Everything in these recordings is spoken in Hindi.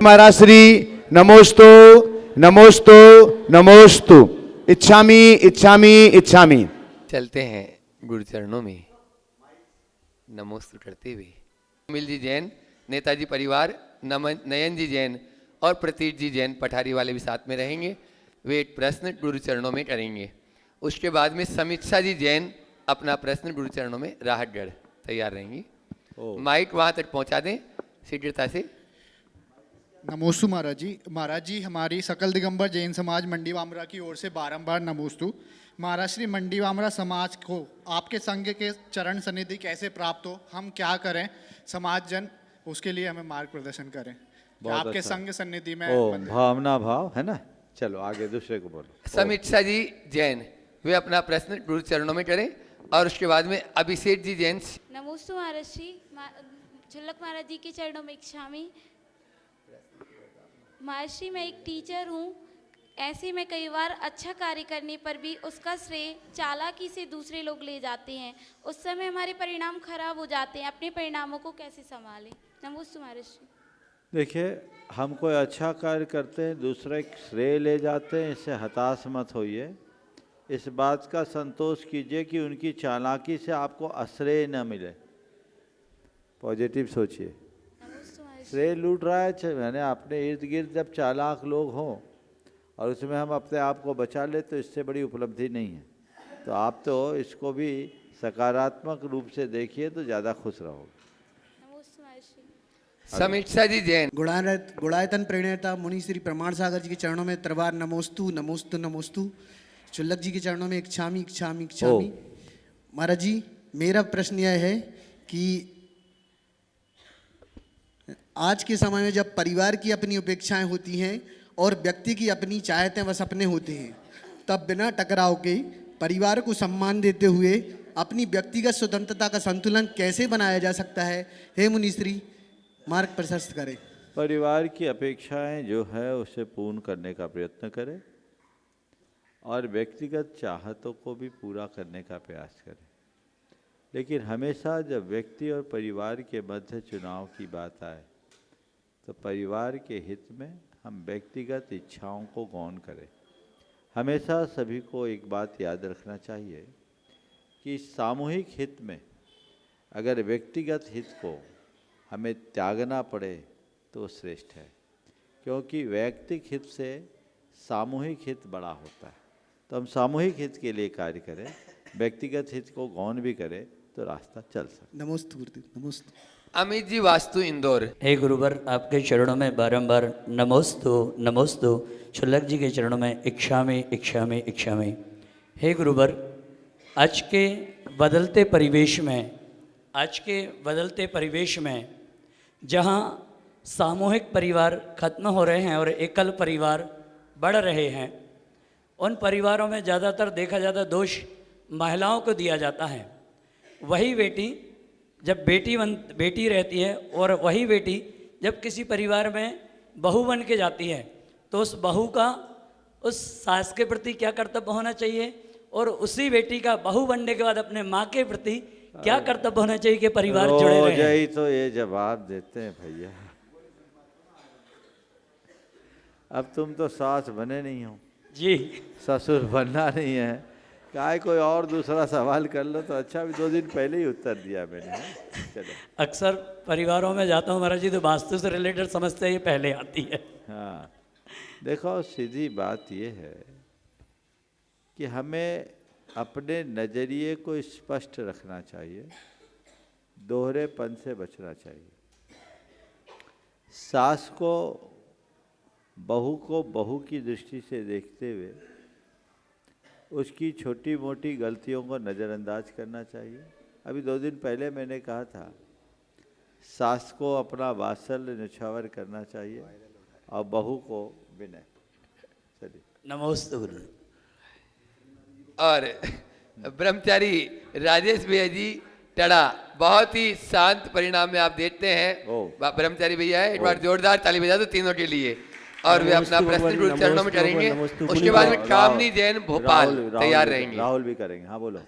महाराश्री नमोस्तु नमोस्तु नमोस्तु। इच्छामि इच्छामि इच्छामि। चलते हैं गुरु चरणों में नमोस्तु करते हुए। मिल जी जैन, नेताजी परिवार, नयन जी जैन और प्रतीक जी जैन पठारी वाले भी साथ में रहेंगे। वे एक प्रश्न गुरु चरणों में करेंगे। उसके बाद में समीक्षा जी जैन अपना प्रश्न गुरु चरणों में राहतगढ़ तैयार रहेंगी। माइक वहां तक पहुंचा दें शीघ्रता से। नमोस्तु महाराज जी। महाराज जी, हमारी सकल दिगंबर जैन समाज मंडी वामरा की ओर से बारंबार नमोस्तु। महाराज श्री मंडी वामरा समाज को आपके संघ के चरण सन्निधि कैसे प्राप्त हो, हम क्या करें, समाज जन उसके लिए हमें मार्ग प्रदर्शन करें। आपके अच्छा। संघ सन्निधि में भावना भाव है ना। चलो आगे दूसरे को बोलो। समीक्षा जी जैन वे अपना प्रश्न गुरु चरणों में करें और उसके बाद में अभिषेक जी जैन। नमोस्तु महाराज जी। झुल्लक महाराज जी के चरणों में इच्छामि। महाराज जी, मैं एक टीचर हूँ। ऐसे में कई बार अच्छा कार्य करने पर भी उसका श्रेय चालाकी से दूसरे लोग ले जाते हैं। उस समय हमारे परिणाम खराब हो जाते हैं। अपने परिणामों को कैसे संभालें? नमोस्तु महाराज जी। देखिए, हम कोई अच्छा कार्य करते हैं, दूसरे श्रेय ले जाते हैं, इससे हताश मत होइए। इस बात का संतोष कीजिए कि उनकी चालाकी से आपको आश्रय न मिले। पॉजिटिव सोचिए। श्रेय लूट रहा है, मैंने अपने इर्द गिर्द जब चालाक लोग हों और उसमें हम अपने आप को बचा ले तो इससे बड़ी उपलब्धि नहीं है। तो आप तो इसको भी सकारात्मक रूप से देखिए तो ज़्यादा खुश रहोगे। समीक्षा जी जैन। गुणायतन प्रणेता मुनि श्री प्रमाण सागर जी के चरणों में तरबार नमोस्तु नमोस्तु नमोस्तु। चुल्लक जी के चरणों में इच्छामि इच्छामि इच्छामि। महाराज जी, मेरा प्रश्न यह है कि आज के समय में जब परिवार की अपनी अपेक्षाएं होती हैं और व्यक्ति की अपनी चाहतें व सपने होते हैं, तब बिना टकराव के परिवार को सम्मान देते हुए अपनी व्यक्तिगत स्वतंत्रता का संतुलन कैसे बनाया जा सकता है? हे मुनिश्री, मार्ग प्रशस्त करें। परिवार की अपेक्षाएं जो है उसे पूर्ण करने का प्रयत्न करें और व्यक्तिगत चाहतों को भी पूरा करने का प्रयास करें। लेकिन हमेशा जब व्यक्ति और परिवार के मध्य चुनाव की बात आए तो परिवार के हित में हम व्यक्तिगत इच्छाओं को गौण करें। हमेशा सभी को एक बात याद रखना चाहिए कि सामूहिक हित में अगर व्यक्तिगत हित को हमें त्यागना पड़े तो श्रेष्ठ है, क्योंकि वैयक्तिक हित से सामूहिक हित बड़ा होता है। तो हम सामूहिक हित के लिए कार्य करें, व्यक्तिगत हित को गौण भी करें तो रास्ता चल सकता। नमोस्तु गुरुदेव। नमोस्तु। अमित जी वास्तु इंदौर। हे गुरुवर, आपके चरणों में बारंबार नमोस्तु नमोस्तु। छुल्लक जी के चरणों में इच्छामि इच्छामि इच्छामि। हे गुरुवर, आज के बदलते परिवेश में जहाँ सामूहिक परिवार खत्म हो रहे हैं और एकल परिवार बढ़ रहे हैं, उन परिवारों में ज़्यादातर देखा जाता दोष महिलाओं को दिया जाता है। वही बेटी जब बेटी रहती है और वही बेटी जब किसी परिवार में बहू बन के जाती है तो उस बहू का उस सास के प्रति क्या कर्तव्य होना चाहिए और उसी बेटी का बहू बनने के बाद अपने माँ के प्रति क्या कर्तव्य होना चाहिए कि परिवार जुड़े रहे। ही तो ये जवाब देते हैं भैया। अब तुम तो सास बने नहीं हो जी, ससुर बनना नहीं है। काय कोई और दूसरा सवाल कर लो तो अच्छा। भी 2 दिन पहले ही उत्तर दिया मैंने। चलो, अक्सर परिवारों में जाता हूँ महाराज जी तो वास्तु से रिलेटेड समस्या ये पहले आती है। हाँ, देखो सीधी बात ये है कि हमें अपने नज़रिए को स्पष्ट रखना चाहिए, दोहरेपन से बचना चाहिए। सास को बहू की दृष्टि से देखते हुए उसकी छोटी मोटी गलतियों को नज़रअंदाज करना चाहिए। अभी 2 दिन पहले मैंने कहा था सास को अपना वात्सल्य निछावर करना चाहिए और बहू को विनय। चलिए, नमोस्तु गुरु। और ब्रह्मचारी राजेश भैया जी टड़ा, बहुत ही शांत परिणाम में आप देखते हैं। ब्रह्मचारी भैया है, एक बार जोरदार ताली बजा दो तीनों के लिए। और वे अपना प्रश्न गुरु चरणों में करेंगे। उसके बाद में कामनी जैन भोपाल तैयार रहेंगे। राहुल भी करेंगे। हाँ बोलो।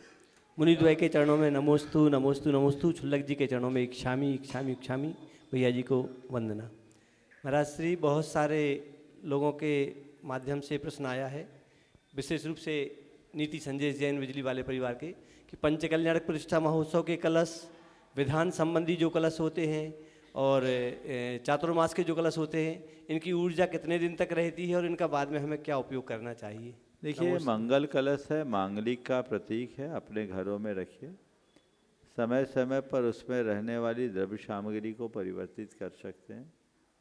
मुनिद्वय के चरणों में नमोस्तु नमोस्तु नमोस्तु। छुल्लक जी के चरणों में इच्छामि इच्छामि इच्छामि। भैया जी को वंदना। महाराज श्री, बहुत सारे लोगों के माध्यम से प्रश्न आया है, विशेष रूप से नीति संजय जैन बिजली वाले परिवार के, कि पंचकल्याणक प्रतिष्ठा महोत्सव के कलश, विधान संबंधी जो कलश होते हैं और चातुर्मास के जो कलश होते हैं, इनकी ऊर्जा कितने दिन तक रहती है और इनका बाद में हमें क्या उपयोग करना चाहिए? देखिए, मंगल कलश है, मांगलिक का प्रतीक है, अपने घरों में रखिए। समय समय पर उसमें रहने वाली द्रव्य सामग्री को परिवर्तित कर सकते हैं,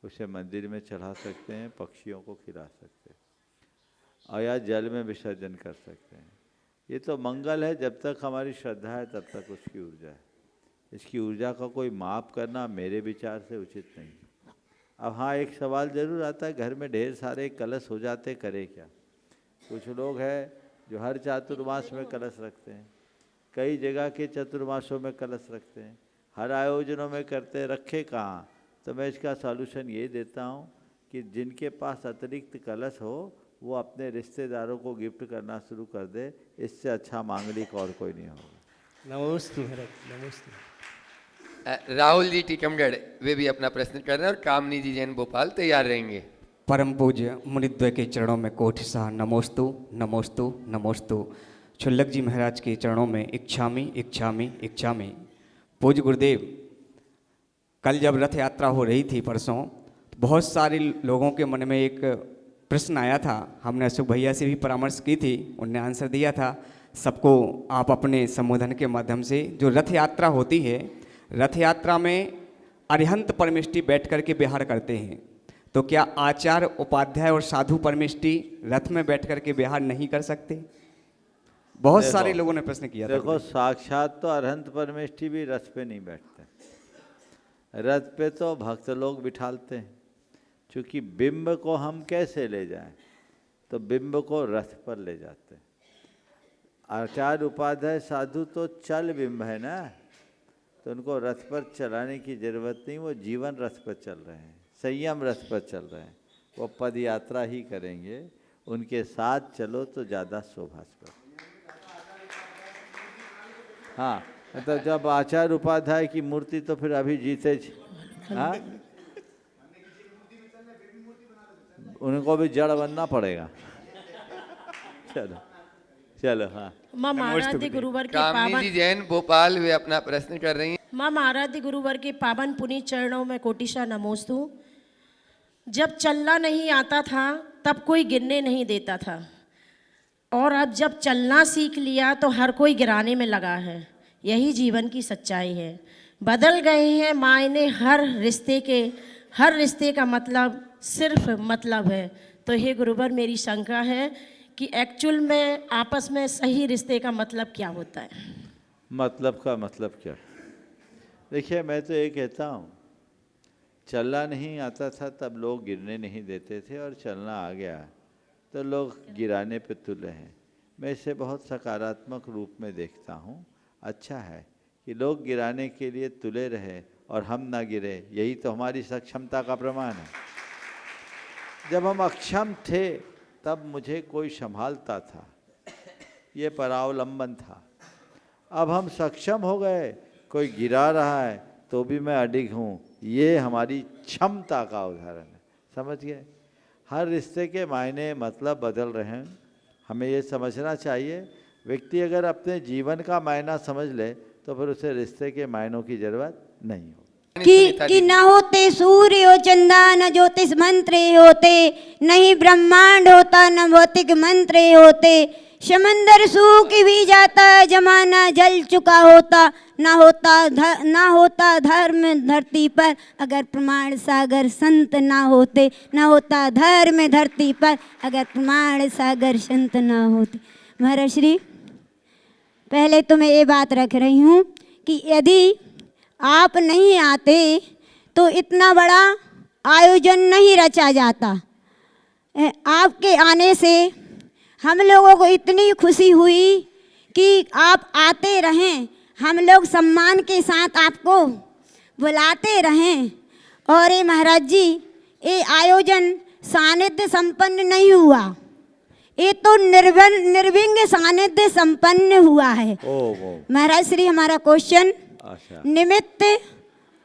उसे मंदिर में चढ़ा सकते हैं, पक्षियों को खिला सकते हैं और या जल में विसर्जन कर सकते हैं। ये तो मंगल है, जब तक हमारी श्रद्धा है तब तक उसकी ऊर्जा है। इसकी ऊर्जा का कोई माप करना मेरे विचार से उचित नहीं। अब हाँ, एक सवाल ज़रूर आता है, घर में ढेर सारे कलश हो जाते, करे क्या? कुछ लोग हैं जो हर चातुर्मास में कलश रखते हैं, कई जगह के चतुर्मासों में कलश रखते हैं, हर आयोजनों में करते हैं, रखे कहाँ? तो मैं इसका सॉल्यूशन ये देता हूँ कि जिनके पास अतिरिक्त कलश हो वो अपने रिश्तेदारों को गिफ्ट करना शुरू कर दे, इससे अच्छा मांगलिक और कोई नहीं होगा। नमोस्तु महाराज, नमोस्तु। राहुल जी टीकमगढ़, वे भी अपना प्रश्न कर रहे हैं और कामनी जी जैन भोपाल तैयार रहेंगे। परम पूज्य मुनिद्वय के चरणों में कोटि सा नमोस्तु नमोस्तु नमोस्तु। क्षुल्लक जी महाराज के चरणों में इच्छामि इच्छामि इच्छामि। पूज्य गुरुदेव, कल जब रथ यात्रा हो रही थी परसों, तो बहुत सारे लोगों के मन में एक प्रश्न आया था। हमने अशोक भैया से भी परामर्श की थी, उनने आंसर दिया था। सबको आप अपने संबोधन के माध्यम से, जो रथ यात्रा होती है, रथ यात्रा में अरिहंत परमेष्टि बैठ कर के विहार करते हैं, तो क्या आचार्य उपाध्याय और साधु परमेष्टि रथ में बैठ कर के विहार नहीं कर सकते? बहुत सारे लोगों ने प्रश्न किया था। देखो, साक्षात तो अरहंत परमेष्टि भी रथ पे नहीं बैठते, रथ पे तो भक्त लोग बिठालते हैं। क्योंकि बिंब को हम कैसे ले जाएं? तो बिंब को रथ पर ले जाते हैं। आचार्य उपाध्याय साधु तो चल बिंब है ना, तो उनको रथ पर चलाने की जरूरत नहीं, वो जीवन रथ पर चल रहे हैं, संयम रथ पर चल रहे हैं, वो पद यात्रा ही करेंगे। उनके साथ चलो तो ज़्यादा शोभास्पद। हाँ, मतलब जब आचार्य उपाध्याय की मूर्ति तो फिर अभी जीते, हाँ, उनको भी जड़ बनना पड़ेगा। चलो चलो, हाँ। माँ महाराज गुरुवर के कामनी जी जैन भोपाल, वे अपना प्रश्न कर रही हैं। माँ महाराज गुरुवर के पावन पुनीत चरणों में कोटिशा नमोस्तु। जब चलना नहीं आता था तब कोई गिरने नहीं देता था, और अब जब चलना सीख लिया तो हर कोई गिराने में लगा है। यही जीवन की सच्चाई है। बदल गए हैं मायने हर रिश्ते का मतलब सिर्फ मतलब है। तो हे गुरुवर, मेरी शंका है कि एक्चुअल में आपस में सही रिश्ते का मतलब क्या होता है? मतलब का मतलब क्या? देखिए, मैं तो ये कहता हूँ, चलना नहीं आता था तब लोग गिरने नहीं देते थे, और चलना आ गया तो लोग गिराने पे तुले हैं। मैं इसे बहुत सकारात्मक रूप में देखता हूँ। अच्छा है कि लोग गिराने के लिए तुले रहे और हम ना गिरे, यही तो हमारी सक्षमता का प्रमाण है। जब हम अक्षम थे तब मुझे कोई संभालता था, ये परावलंबन था। अब हम सक्षम हो गए, कोई गिरा रहा है तो भी मैं अडिग हूँ, ये हमारी क्षमता का उदाहरण है। समझ गए? हर रिश्ते के मायने मतलब बदल रहे हैं, हमें ये समझना चाहिए। व्यक्ति अगर अपने जीवन का मायना समझ ले तो फिर उसे रिश्ते के मायनों की जरूरत नहीं हो। कि न होते सूर्य हो चंदा, न ज्योतिष मंत्र होते, नहीं ब्रह्मांड होता, न भौतिक मंत्र होते। समंदर सूख भी जाता, जमाना जल चुका होता, ना होता धर्म धरती पर अगर प्रमाण सागर संत ना होते, ना होता धर्म धरती पर अगर प्रमाण सागर संत ना होते। महाराज श्री, पहले तो मैं ये बात रख रही हूँ कि यदि आप नहीं आते तो इतना बड़ा आयोजन नहीं रचा जाता। आपके आने से हम लोगों को इतनी खुशी हुई कि आप आते रहें, हम लोग सम्मान के साथ आपको बुलाते रहें। और ये महाराज जी, ये आयोजन सानिध्य संपन्न नहीं हुआ, ये तो निर्विघ्न सानिध्य संपन्न हुआ है। महाराज श्री, हमारा क्वेश्चन, निमित्त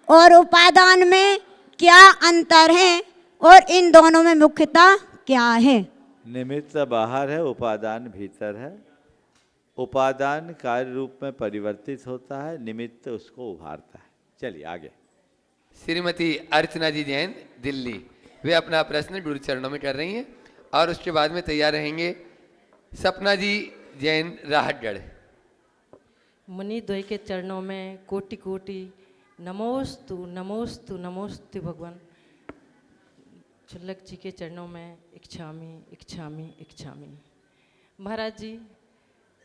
और उपादान में क्या अंतर है? और इन दोनों में मुख्यता क्या है? निमित्त बाहर है, उपादान भीतर है। उपादान कार्य रूप में परिवर्तित होता है, निमित्त उसको उभारता है। चलिए आगे। श्रीमती अर्चना जी जैन दिल्ली, वे अपना प्रश्न गुरु चरणों में कर रही हैं और उसके बाद में तैयार रहेंगे सपना जी जैन राहतगढ़। मुनि द्वय के चरणों में कोटि कोटि नमोस्तु नमोस्तु नमोस्तु भगवान। छुल्लक जी के चरणों में इच्छामी इच्छामी इच्छामी। महाराज जी,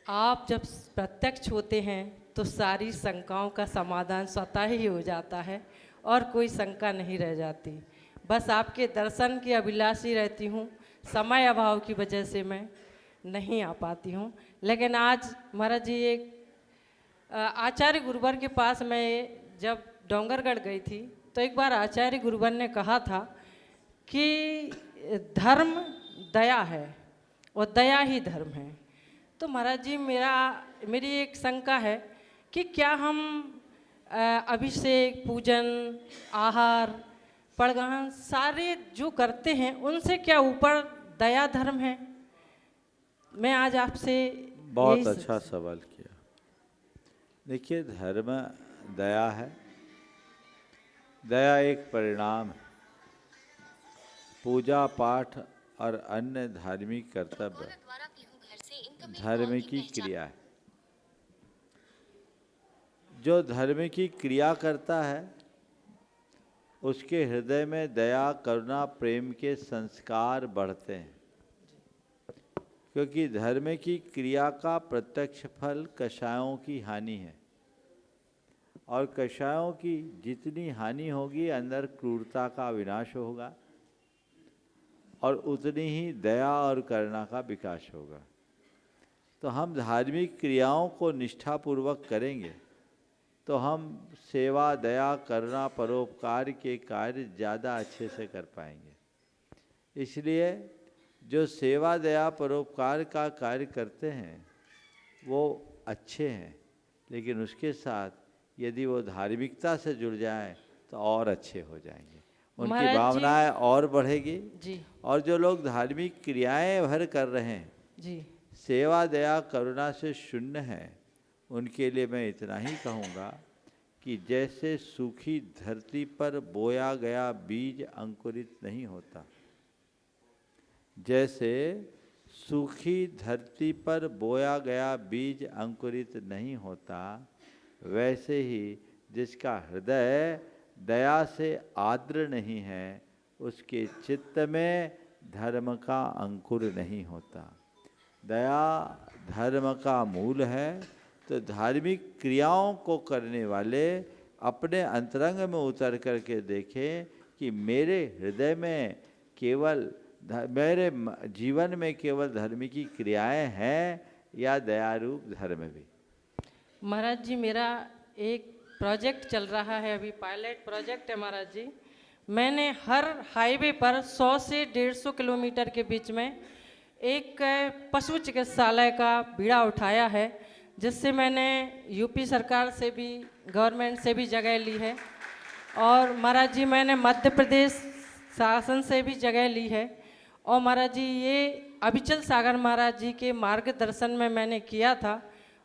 आप जब प्रत्यक्ष होते हैं तो सारी शंकाओं का समाधान स्वतः ही हो जाता है और कोई शंका नहीं रह जाती। बस आपके दर्शन की अभिलाषी रहती हूँ, समय अभाव की वजह से मैं नहीं आ पाती हूँ। लेकिन आज महाराज जी एक आचार्य गुरुवर के पास मैं जब डोंगरगढ़ गई थी तो एक बार आचार्य गुरुवर ने कहा था कि धर्म दया है और दया ही धर्म है। तो महाराज जी मेरी एक शंका है कि क्या हम अभिषेक, पूजन, आहार, पड़गान सारे जो करते हैं उनसे क्या ऊपर दया धर्म है? मैं आज आपसे बहुत अच्छा सवाल किया। देखिए, धर्म दया है, दया एक परिणाम है। पूजा पाठ और अन्य धार्मिक कर्तव्य धर्म की क्रिया है। जो धर्म की क्रिया करता है उसके हृदय में दया, करुणा, प्रेम के संस्कार बढ़ते हैं, क्योंकि धर्म की क्रिया का प्रत्यक्ष फल कषायों की हानि है और कषायों की जितनी हानि होगी अंदर क्रूरता का विनाश होगा और उतनी ही दया और करुणा का विकास होगा। तो हम धार्मिक क्रियाओं को निष्ठापूर्वक करेंगे तो हम सेवा, दया, करुणा, परोपकार के कार्य ज़्यादा अच्छे से कर पाएंगे। इसलिए जो सेवा, दया, परोपकार का कार्य करते हैं वो अच्छे हैं, लेकिन उसके साथ यदि वो धार्मिकता से जुड़ जाएं तो और अच्छे हो जाएंगे, उनकी भावनाएं और बढ़ेगी जी। और जो लोग धार्मिक क्रियाएं भर कर रहे हैं जी, सेवा, दया, करुणा से शून्य हैं, उनके लिए मैं इतना ही कहूँगा कि जैसे सूखी धरती पर बोया गया बीज अंकुरित नहीं होता, जैसे सूखी धरती पर बोया गया बीज अंकुरित नहीं होता, वैसे ही जिसका हृदय दया से आर्द्र नहीं है उसके चित्त में धर्म का अंकुर नहीं होता। दया धर्म का मूल है। तो धार्मिक क्रियाओं को करने वाले अपने अंतरंग में उतर करके देखें कि मेरे हृदय में केवल, मेरे जीवन में केवल धर्म की क्रियाएं हैं या दयारूप धर्म भी। महाराज जी, मेरा एक प्रोजेक्ट चल रहा है, अभी पायलट प्रोजेक्ट है महाराज जी। मैंने हर हाईवे पर 100 से 150 किलोमीटर के बीच में एक पशु चिकित्सालय का बीड़ा उठाया है, जिससे मैंने यूपी सरकार से भी, गवर्नमेंट से भी जगह ली है और महाराज जी मैंने मध्य प्रदेश शासन से भी जगह ली है। और महाराज जी ये अभिचल सागर महाराज जी के मार्गदर्शन में मैंने किया था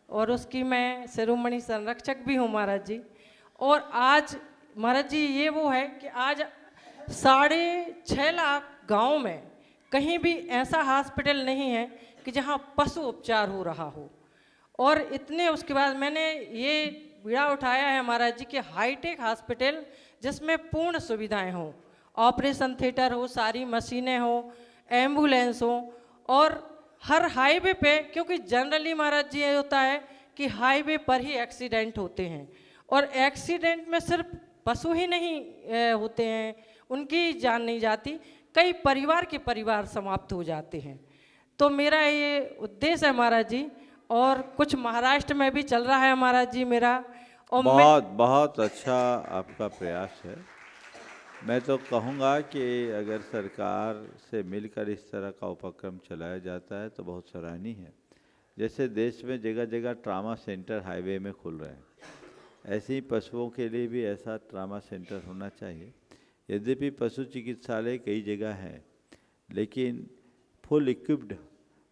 और उसकी मैं शिरोमणि संरक्षक भी हूँ महाराज जी। और आज महाराज जी ये वो है कि आज 6.5 लाख गाँव में कहीं भी ऐसा हॉस्पिटल नहीं है कि जहाँ पशु उपचार हो रहा हो। और इतने उसके बाद मैंने ये बीड़ा उठाया है महाराज जी के हाईटेक हॉस्पिटल, जिसमें पूर्ण सुविधाएं हों, ऑपरेशन थिएटर हो, सारी मशीनें हो, एम्बुलेंस हो। और हर हाईवे पे, क्योंकि जनरली महाराज जी ये होता है कि हाईवे पर ही एक्सीडेंट होते हैं और एक्सीडेंट में सिर्फ पशु ही नहीं होते हैं, उनकी जान नहीं जाती, कई परिवार के परिवार समाप्त हो जाते हैं। तो मेरा ये उद्देश्य है महाराज जी, और कुछ महाराष्ट्र में भी चल रहा है महाराज जी मेरा। और बहुत अच्छा आपका प्रयास है। मैं तो कहूँगा कि अगर सरकार से मिलकर इस तरह का उपक्रम चलाया जाता है तो बहुत सराहनीय है। जैसे देश में जगह जगह ट्रामा सेंटर हाईवे में खुल रहे हैं, ऐसे ही पशुओं के लिए भी ऐसा ट्रामा सेंटर होना चाहिए। यद्यपि पशु चिकित्सालय कई जगह है, लेकिन फुल इक्विप्ड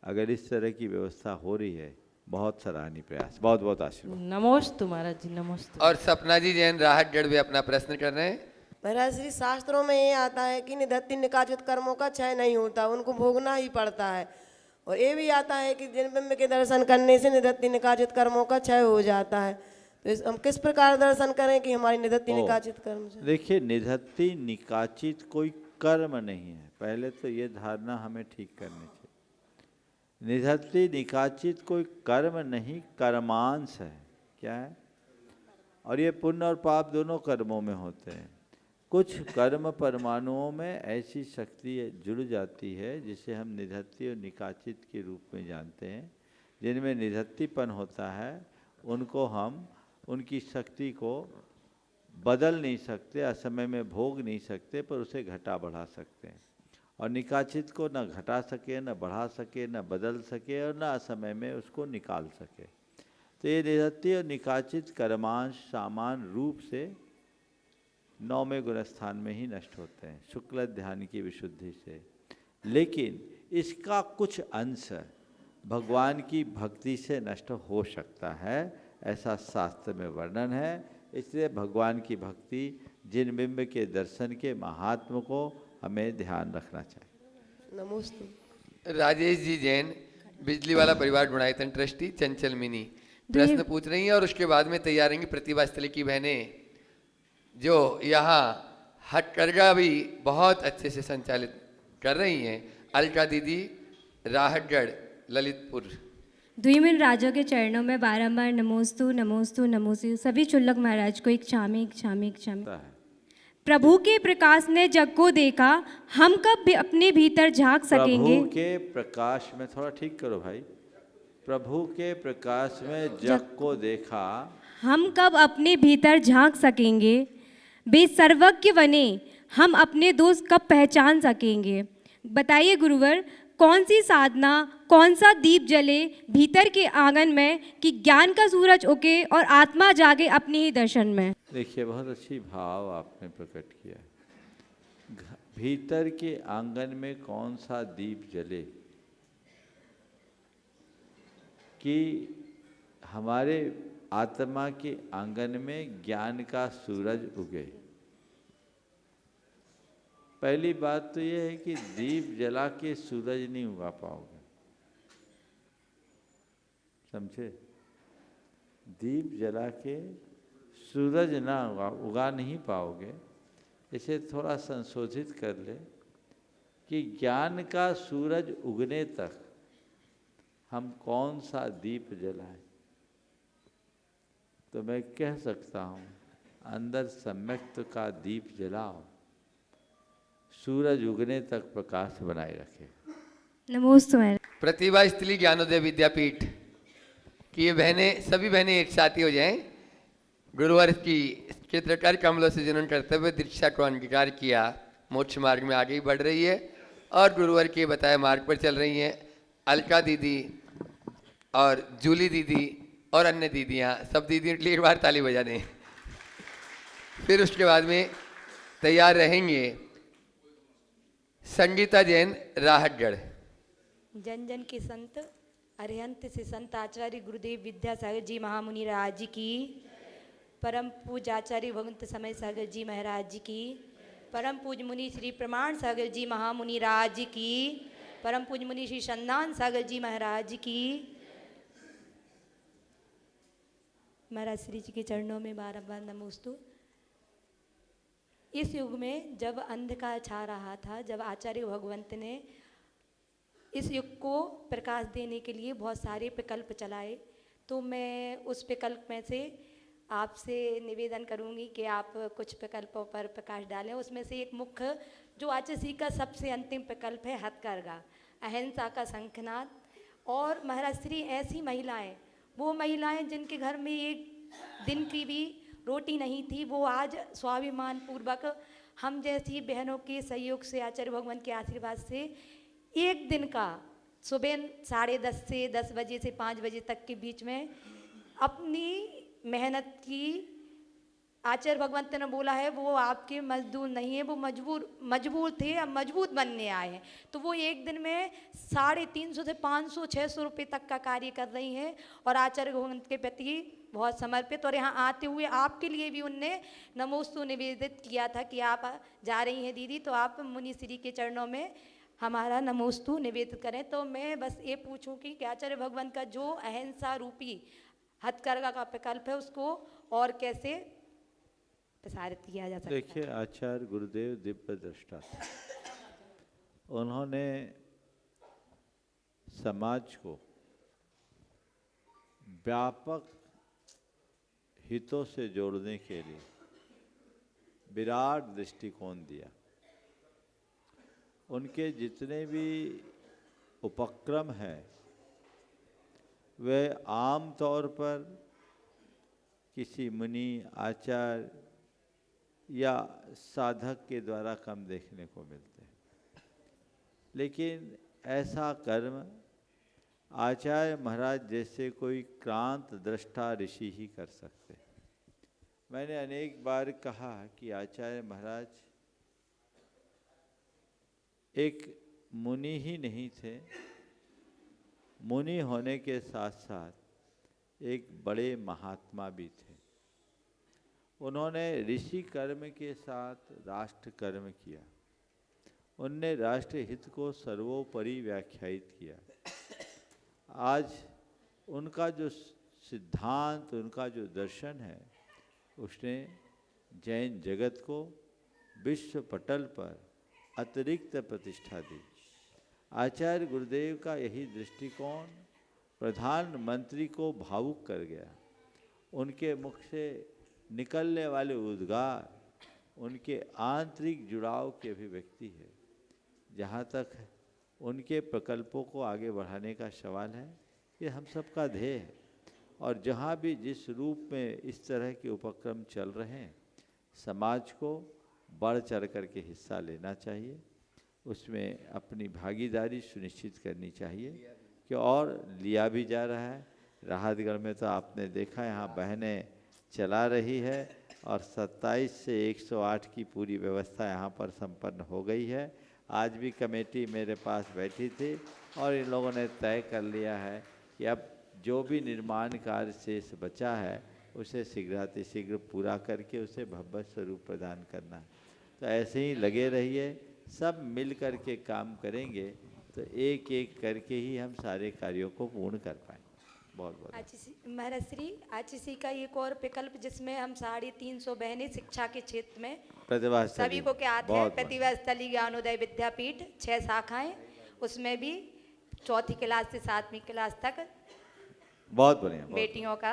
अगर इस तरह की व्यवस्था हो रही है, बहुत सराहनीय प्रयास, बहुत बहुत आशीर्वाद। नमोस्तु महाराज जी, नमोस्तु। और सपना जी जैन राहतगढ़ भी अपना प्रश्न कर रहे हैं। महाराज श्री शास्त्रों में ये आता है कि निधत्ति निकाचित कर्मों का क्षय नहीं होता, उनको भोगना ही पड़ता है। और ये भी आता है कि जिन बिंब के दर्शन करने से निधत्ति निकाचित कर्मों का क्षय हो जाता है। तो हम किस प्रकार दर्शन करें कि हमारी निधत्ति निकाचित कर्म से? देखिए, निधत्ति निकाचित कोई कर्म नहीं है, पहले तो ये धारणा हमें ठीक करनी चाहिए। निधत्ति निकाचित कोई कर्म नहीं, कर्मांश है। क्या है? और ये पुण्य और पाप दोनों कर्मों में होते हैं। कुछ कर्म परमाणुओं में ऐसी शक्ति जुड़ जाती है जिसे हम निधत्ति और निकाचित के रूप में जानते हैं। जिनमें निधत्तिपन होता है उनको हम उनकी शक्ति को बदल नहीं सकते, असमय में भोग नहीं सकते, पर उसे घटा बढ़ा सकते हैं। और निकाचित को न घटा सके, न बढ़ा सके, न बदल सके, और न असमय में उसको निकाल सके। तो ये निधत्ति और निकाचित कर्मांश सामान्य रूप से 9वें गुणस्थान में ही नष्ट होते हैं, शुक्ल ध्यान की विशुद्धि से। लेकिन इसका कुछ अंश भगवान की भक्ति से नष्ट हो सकता है, ऐसा शास्त्र में वर्णन है। इसलिए भगवान की भक्ति, जिन बिंब के दर्शन के महात्म को हमें ध्यान रखना चाहिए। नमस्ते। राजेश जी जैन, बिजली वाला परिवार ढूंढायतन ट्रस्टी, चंचल मिनी प्रश्न पूछ रही हैं। और उसके बाद में तैयार रहेंगी प्रतिभा स्थली की बहनें, जो यहाँ हथकरघा भी बहुत अच्छे से संचालित कर रही हैं। अलका दीदी, राहतगढ़, ललितपुर। द्विमिन राजों के चरणों में बारंबार नमोस्तु नमोस्तु नमोस्तु। सभी चुल्लक महाराज को इच्छामि इच्छामि इच्छामि। प्रभु के प्रकाश ने जग को देखा, हम कब भी अपने भीतर झांक सकेंगे? प्रभु के प्रकाश में, थोड़ा ठीक करो भाई। प्रभु के प्रकाश में जग को देखा, हम कब अपने भीतर झांक सकेंगे? वे सर्वज्ञ बने, हम अपने दोष कब पहचान सकेंगे? बताइए गुरुवर, कौन सी साधना, कौन सा दीप जले भीतर के आंगन में कि ज्ञान का सूरज उगे और आत्मा जागे अपने ही दर्शन में? देखिए, बहुत अच्छी भाव आपने प्रकट किया। भीतर के आंगन में कौन सा दीप जले कि हमारे आत्मा के आंगन में ज्ञान का सूरज उगे। पहली बात तो यह है कि दीप जला के सूरज नहीं उगा पाओगे, समझे? दीप जला के सूरज ना उगा नहीं पाओगे। इसे थोड़ा संशोधित कर ले कि ज्ञान का सूरज उगने तक हम कौन सा दीप जलाएं। तो मैं कह सकता हूँ, अंदर सम्यक्त का दीप जलाओ, सूरज उगने तक प्रकाश बनाए रखे। नमोस्तु। प्रतिभा स्थली ज्ञानोदय विद्यापीठ की ये बहनें, सभी बहनें एक साथ ही हो जाएं। गुरुवार की चित्रकार कमलों से जिन्होंने कर्तव्य दीक्षा को अंगीकार किया, मोक्ष मार्ग में आगे ही बढ़ रही है और गुरुवार के बताए मार्ग पर चल रही हैं। अलका दीदी और जूली दीदी और अन्य दीदियाँ, सब दीदियों के लिए एक बार ताली बजा दें। फिर उसके बाद में तैयार रहेंगे संगीता जैन, राहतगढ़। जन जन के संत अरिहंत से संत आचार्य गुरुदेव विद्यासागर जी महामुनि राज की, परम पूज्य आचार्य भगवंत समय सागर जी महाराज की, परम पूज्य मुनि श्री प्रमाण सागर जी महामुनि राज की, परम पूज्य मुनि श्री संदान सागर जी महाराज की। महाराज श्री जी के चरणों में बार बार नमोस्तु। इस युग में जब अंधकार छा रहा था, जब आचार्य भगवंत ने इस युग को प्रकाश देने के लिए बहुत सारे विकल्प चलाए, तो मैं उस विकल्प में से आपसे निवेदन करूंगी कि आप कुछ विकल्पों पर प्रकाश डालें। उसमें से एक मुख्य जो आचार्य का सबसे अंतिम विकल्प है हथकरघा, अहिंसा का शंखनाद। और महाराज श्री ऐसी महिलाएं, वो महिलाएं जिनके घर में एक दिन की भी रोटी नहीं थी, वो आज स्वाभिमान पूर्वक हम जैसी बहनों के सहयोग से, आचार्य भगवान के आशीर्वाद से एक दिन का सुबह 10:30 से 10 बजे से 5 बजे तक के बीच में अपनी मेहनत की आचार्य भगवंत ने बोला है वो आपके मजदूर नहीं है, वो मजबूर थे, अब मजबूत बनने आए हैं। तो वो एक दिन में 350 से 500 600 रुपये तक का कार्य कर रही हैं और आचार्य भगवंत के प्रति बहुत समर्पित। और यहाँ आते हुए आपके लिए भी उनने नमोस्तु निवेदित किया था कि आप जा रही हैं दीदी, तो आप मुनि श्री के चरणों में हमारा नमोस्तु निवेदित करें। तो मैं बस ये पूछूं कि आचार्य भगवंत का जो अहिंसा रूपी हथकरघा का प्रकल्प है उसको और कैसे प्रसारित किया जा सकता है? देखिए, आचार्य गुरुदेव दिव्य दृष्टा थे। उन्होंने समाज को व्यापक हितों से जोड़ने के लिए विराट दृष्टिकोण दिया। उनके जितने भी उपक्रम हैं वे आम तौर पर किसी मुनि, आचार्य या साधक के द्वारा कम देखने को मिलते हैं, लेकिन ऐसा कर्म आचार्य महाराज जैसे कोई क्रांत दृष्टा ऋषि ही कर सकते। मैंने अनेक बार कहा कि आचार्य महाराज एक मुनि ही नहीं थे, मुनि होने के साथ साथ एक बड़े महात्मा भी थे। उन्होंने ऋषि कर्म के साथ राष्ट्र कर्म किया। उनने राष्ट्र हित को सर्वोपरि व्याख्यायित किया। आज उनका जो सिद्धांत, उनका जो दर्शन है, उसने जैन जगत को विश्व पटल पर अतिरिक्त प्रतिष्ठा दी। आचार्य गुरुदेव का यही दृष्टिकोण प्रधानमंत्री को भावुक कर गया। उनके मुख से निकलने वाले उद्गार उनके आंतरिक जुड़ाव की अभिव्यक्ति है। जहाँ तक उनके प्रकल्पों को आगे बढ़ाने का सवाल है, ये हम सबका ध्येय है। और जहाँ भी जिस रूप में इस तरह के उपक्रम चल रहे हैं, समाज को बढ़ चढ़ कर के हिस्सा लेना चाहिए, उसमें अपनी भागीदारी सुनिश्चित करनी चाहिए कि और लिया भी जा रहा है। राहतगढ़ में तो आपने देखा, यहाँ बहनें चला रही है और 27 से 108 की पूरी व्यवस्था यहाँ पर संपन्न हो गई है। आज भी कमेटी मेरे पास बैठी थी और इन लोगों ने तय कर लिया है कि अब जो भी निर्माण कार्य शेष बचा है उसे शीघ्रातिशीघ्र पूरा करके उसे भव्य स्वरूप प्रदान करना। तो ऐसे ही लगे रहिए, सब मिल कर के काम करेंगे तो एक एक करके ही हम सारे कार्यों को पूर्ण कर पाएंगे। बहुत बहुत महाराज श्री आचीसी का एक और विकल्प जिसमें हम 350 बहनें शिक्षा के क्षेत्र में प्रतिभास्थली सभी को क्या आते हैं, प्रतिभास्थली ज्ञानोदय विद्यापीठ 6 शाखाएं, उसमें भी 4ठी क्लास से 7वीं क्लास तक बहुत बढ़िया बेटियों का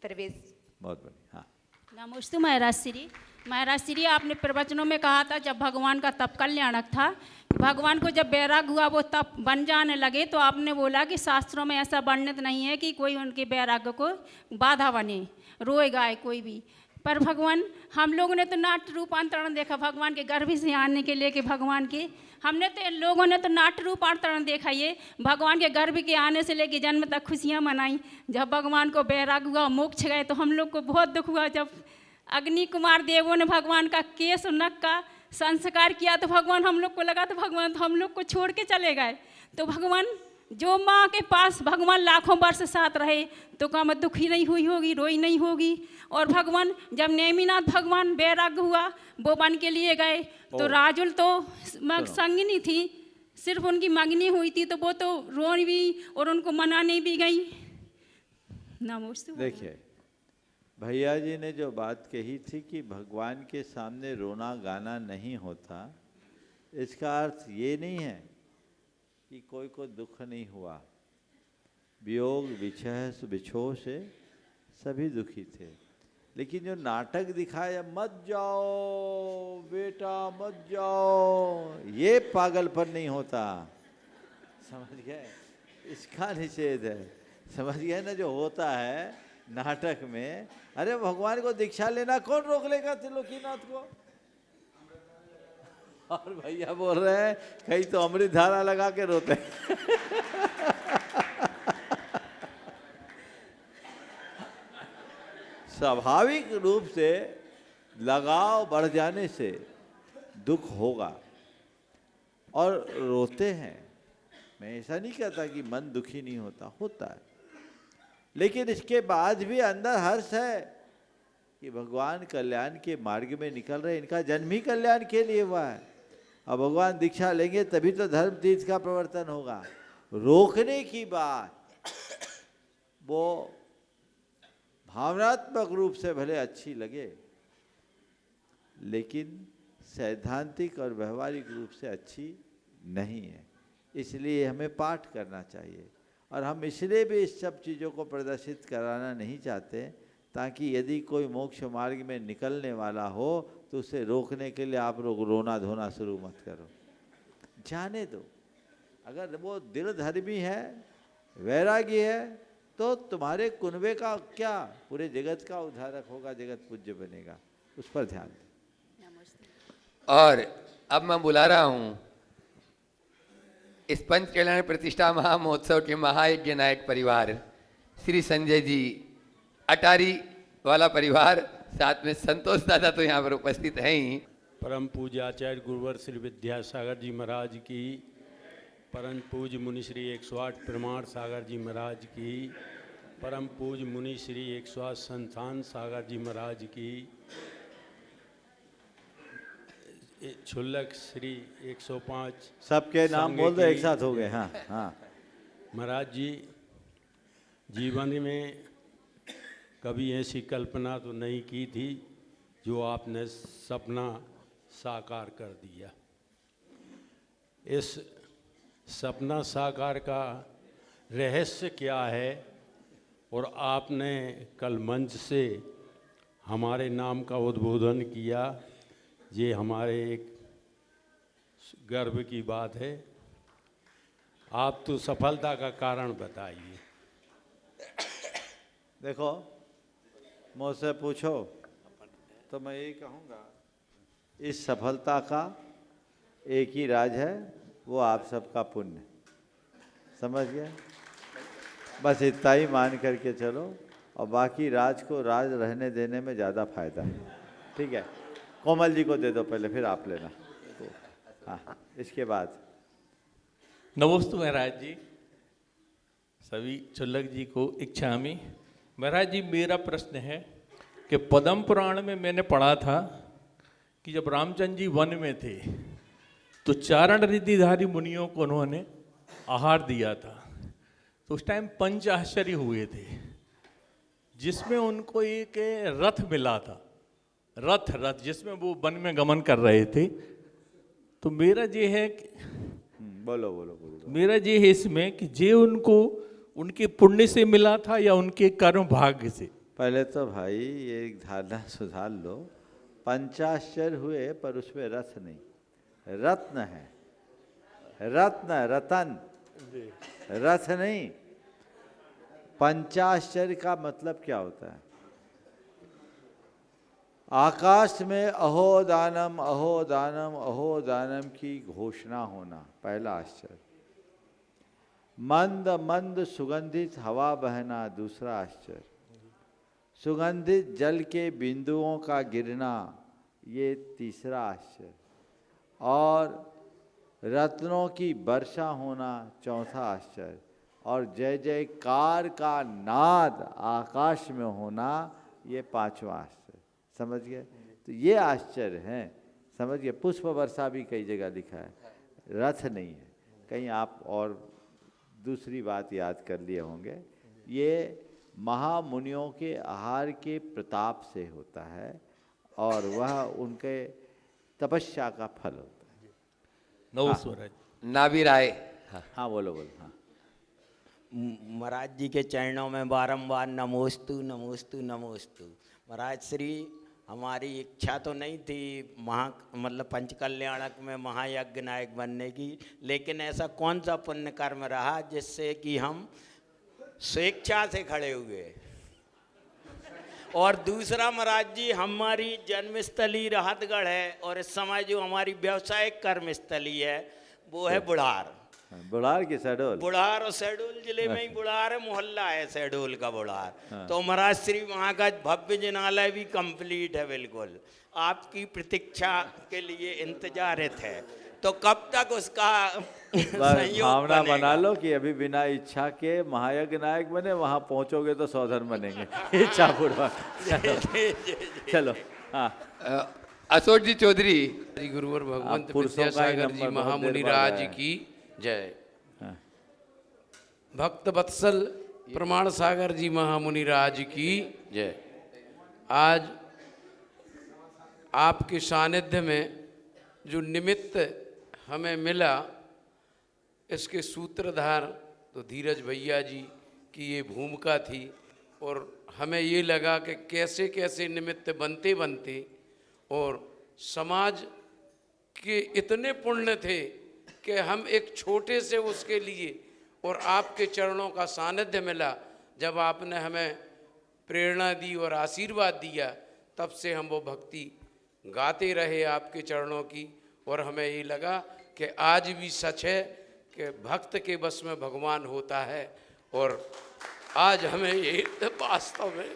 प्रवेश। बहुत बढ़िया। हाँ, नमस्ते महाराज श्री। महाराज श्री, आपने प्रवचनों में कहा था जब भगवान का तप कल्याणक था, भगवान को जब बैराग हुआ वो तप बन जाने लगे, तो आपने बोला कि शास्त्रों में ऐसा वर्णित नहीं है कि कोई उनके बैराग्य को बाधा बने, रोए गाए कोई भी। पर भगवान, हम लोगों ने तो नाट्य रूपांतरण देखा भगवान के गर्भ से आने के लिए कि भगवान के, हमने तो लोगों ने तो नाट्य रूपांतरण देखा, ये भगवान के गर्भ के आने से लेके जन्म तक खुशियाँ मनाई। जब भगवान को बैराग हुआ, मोक्ष गए, तो हम लोग को बहुत दुख हुआ। जब अग्नि कुमार देवों ने भगवान का केस और नक का संस्कार किया तो भगवान, हम लोग को लगा तो भगवान तो हम लोग को छोड़ के चले गए। तो भगवान, जो माँ के पास भगवान लाखों वर्ष साथ रहे तो काम दुखी नहीं हुई होगी, रोई नहीं होगी। और भगवान जब नेमिनाथ भगवान बैराग्य हुआ, वो बन के लिए गए, तो राजुल तो संगिनी थी, सिर्फ उनकी मंगनी हुई थी, तो वो तो रोई भी और उनको मनाने भी गई। नमस्ते। देखिए, भैया जी ने जो बात कही थी कि भगवान के सामने रोना गाना नहीं होता, इसका अर्थ ये नहीं है कि कोई को दुख नहीं हुआ। वियोग विछह विछोह से सभी दुखी थे, लेकिन जो नाटक दिखाया मत जाओ बेटा मत जाओ, ये पागलपन नहीं होता, समझ गए? इसका निषेध है, समझ गए ना? जो होता है नाटक में, अरे भगवान को दीक्षा लेना कौन रोक लेगा त्रिलोकीनाथ को? और भैया बोल रहे हैं कहीं तो अमृत धारा लगा के रोते हैं। स्वाभाविक रूप से लगाव बढ़ जाने से दुख होगा और रोते हैं। मैं ऐसा नहीं कहता कि मन दुखी नहीं होता, होता है, लेकिन इसके बाद भी अंदर हर्ष है कि भगवान कल्याण के मार्ग में निकल रहे, इनका जन्म ही कल्याण के लिए हुआ है। अब भगवान दीक्षा लेंगे तभी तो धर्म तीर्थ का प्रवर्तन होगा। रोकने की बात वो भावनात्मक रूप से भले अच्छी लगे, लेकिन सैद्धांतिक और व्यवहारिक रूप से अच्छी नहीं है। इसलिए हमें पाठ करना चाहिए, और हम इसलिए भी इस सब चीज़ों को प्रदर्शित कराना नहीं चाहते ताकि यदि कोई मोक्ष मार्ग में निकलने वाला हो तो उसे रोकने के लिए आप लोग रोना धोना शुरू मत करो, जाने दो। अगर वो दिल धर्मी है, वैरागी है, तो तुम्हारे कुनबे का क्या, पूरे जगत का उद्धारक होगा, जगत पूज्य बनेगा, उस पर ध्यान दें। और अब मैं बुला रहा हूँ इस पंच कल्याण प्रतिष्ठा महामहोत्सव के महायज्ञ नायक परिवार श्री संजय जी, अटारी वाला परिवार, साथ में संतोष दादा तो यहाँ पर उपस्थित हैं ही। परम पूज्य आचार्य गुरुवर श्री विद्यासागर जी महाराज की, परम पूज्य मुनि श्री 108 प्रमाण सागर जी महाराज की, परम पूज्य मुनि श्री 108 संतान सागर जी महाराज की, छुल्लक श्री 105 सबके नाम बोल दो, एक साथ हो गए। हाँ हाँ। महाराज जी, जीवन में कभी ऐसी कल्पना तो नहीं की थी जो आपने सपना साकार कर दिया। इस सपना साकार का रहस्य क्या है, और आपने कल मंच से हमारे नाम का उद्बोधन किया, ये हमारे एक गर्व की बात है। आप तो सफलता का कारण बताइए। देखो, मुझसे पूछो तो मैं ये कहूँगा, इस सफलता का एक ही राज है, वो आप सबका पुण्य। समझ गए? बस इतना ही मान करके चलो, और बाकी राज को राज रहने देने में ज़्यादा फायदा है। ठीक है, कोमल जी को दे दो पहले, फिर आप लेना। तो हाँ, इसके बाद नमोस्तु महाराज जी, सभी चुल्लक जी को इच्छामि। महाराज जी, मेरा प्रश्न है कि पद्म पुराण में मैंने पढ़ा था कि जब रामचंद्र जी वन में थे तो चारण रिद्धिधारी मुनियों को उन्होंने आहार दिया था, तो उस टाइम पंच आश्चर्य हुए थे, जिसमें उनको एक रथ मिला था, रथ जिसमें वो वन में गमन कर रहे थे। तो मेरा ये है, बोलो बोलो बोलो, मेरा ये है इसमें कि जे उनको उनके पुण्य से मिला था या उनके कर्म भाग्य से। पहले तो भाई ये एक धारणा सुधार लो, पंचाश्चर्य हुए पर उसमें रथ नहीं, रत्न है, रत्न रतन, रथ नहीं। पंचाश्चर्य का मतलब क्या होता है? आकाश में अहो दानम अहो दानम अहो दानम की घोषणा होना पहला आश्चर्य। मंद मंद सुगंधित हवा बहना दूसरा आश्चर्य। सुगंधित जल के बिंदुओं का गिरना ये तीसरा आश्चर्य। और रत्नों की वर्षा होना चौथा आश्चर्य। और जय जयकार का नाद आकाश में होना ये पांचवा आश्चर्य। समझ गए? तो ये आश्चर्य हैं, समझ गए? पुष्प वर्षा भी कई जगह लिखा है, रथ नहीं है। कहीं आप और दूसरी बात याद कर लिए होंगे, ये महामुनियों के आहार के प्रताप से होता है और वह उनके तपस्या का फल होता है। नमस्कार। नाभी राय। हाँ बोलो बोलो। हाँ, महाराज जी के चरणों में बारंबार नमोस्तु नमोस्तु नमोस्तु। महाराज श्री, हमारी इच्छा तो नहीं थी मतलब पंचकल्याणक में महायज्ञ नायक बनने की, लेकिन ऐसा कौन सा पुण्य कर्म रहा जिससे कि हम स्वेच्छा से खड़े हुए। और दूसरा महाराज जी, हमारी जन्मस्थली राहतगढ़ है और इस समय जो हमारी व्यवसायिक कर्मस्थली है वो है बुढ़ार। बुढ़ार की शहडोल। बुढ़ार और शहडोल जिले में ही बुढ़ार है, मोहल्ला है शहडोल का बुढ़ार। हाँ। तो महाराज श्री वहाँ का भव्य जिनालय भी कंप्लीट है बिल्कुल। आपकी प्रतीक्षा के लिए इंतजारित है, तो कब तक उसका संयोग भावना बनेगा? बना लो कि अभी बिना इच्छा के महायज्ञ नायक बने, वहाँ पहुँचोगे तो सौधन बनेंगे। इच्छा पूर्वक। चलो हाँ। अशोक जी चौधरी। जी गुरुवर भगवंत आप पुरुषों का ही विद्यासागर जी नंबर बहुत महामुनि देर बाद राज आया है। की जय। हाँ। भक्त वत्सल प्रमाण सागर जी महामुनि राज की जय। आज आपके सानिध्य में जो निमित्त हमें मिला, इसके सूत्रधार तो धीरज भैया जी की ये भूमिका थी, और हमें ये लगा कि कैसे कैसे निमित्त बनते बनते और समाज के इतने पुण्य थे कि हम एक छोटे से उसके लिए, और आपके चरणों का सानिध्य मिला जब आपने हमें प्रेरणा दी और आशीर्वाद दिया, तब से हम वो भक्ति गाते रहे आपके चरणों की। और हमें ये लगा कि आज भी सच है कि भक्त के बस में भगवान होता है, और आज हमें ये वास्तव में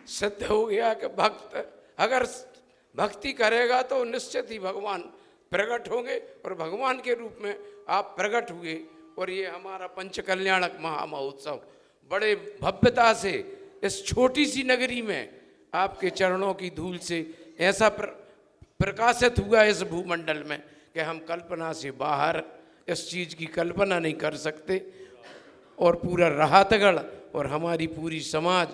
सिद्ध हो गया कि भक्त अगर भक्ति करेगा तो निश्चित ही भगवान प्रकट होंगे, और भगवान के रूप में आप प्रकट हुए। और ये हमारा पंचकल्याणक महामहोत्सव बड़े भव्यता से इस छोटी सी नगरी में आपके चरणों की धूल से ऐसा प्रकाशित हुआ इस भूमंडल में कि हम कल्पना से बाहर इस चीज़ की कल्पना नहीं कर सकते। और पूरा राहतगढ़ और हमारी पूरी समाज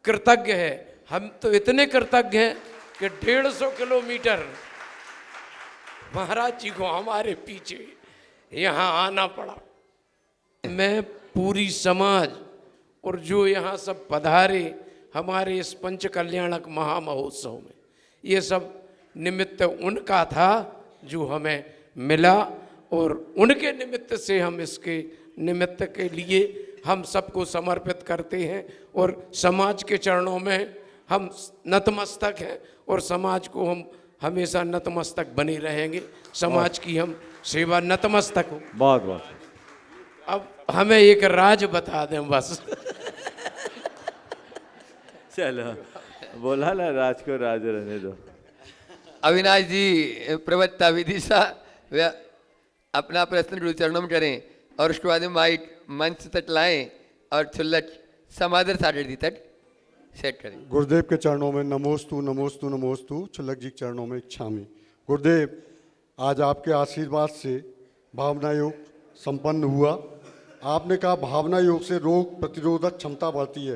कृतज्ञ है। हम तो इतने कृतज्ञ हैं कि 150 किलोमीटर महाराज जी को हमारे पीछे यहाँ आना पड़ा। मैं पूरी समाज और जो यहाँ सब पधारे हमारे इस पंच कल्याणक महामहोत्सव में, ये सब निमित्त उनका था जो हमें मिला, और उनके निमित्त से हम इसके निमित्त के लिए हम सबको समर्पित करते हैं। और समाज के चरणों में हम नतमस्तक हैं, और समाज को हम हमेशा नतमस्तक बने रहेंगे। समाज की हम सेवा नतमस्तक हो। बहुत बहुत। अब हमें एक राज बता दें बस। चलो, बोला ना राज को राज रहने दो। अविनाश जी प्रवक्ता विदिशा वे अपना प्रश्न गुरु चरणों में करें, और उसके बाद में माइक मंच तक लाएं और छुल्लट समादर साढ़े दी तक सेट करें। गुरुदेव के चरणों में नमोस्तु नमोस्तु नमोस्तु। छुल्लक जी के चरणों में इच्छामी। गुरुदेव, आज आपके आशीर्वाद से भावना योग संपन्न हुआ। आपने कहा भावना योग से रोग प्रतिरोधक क्षमता बढ़ती है।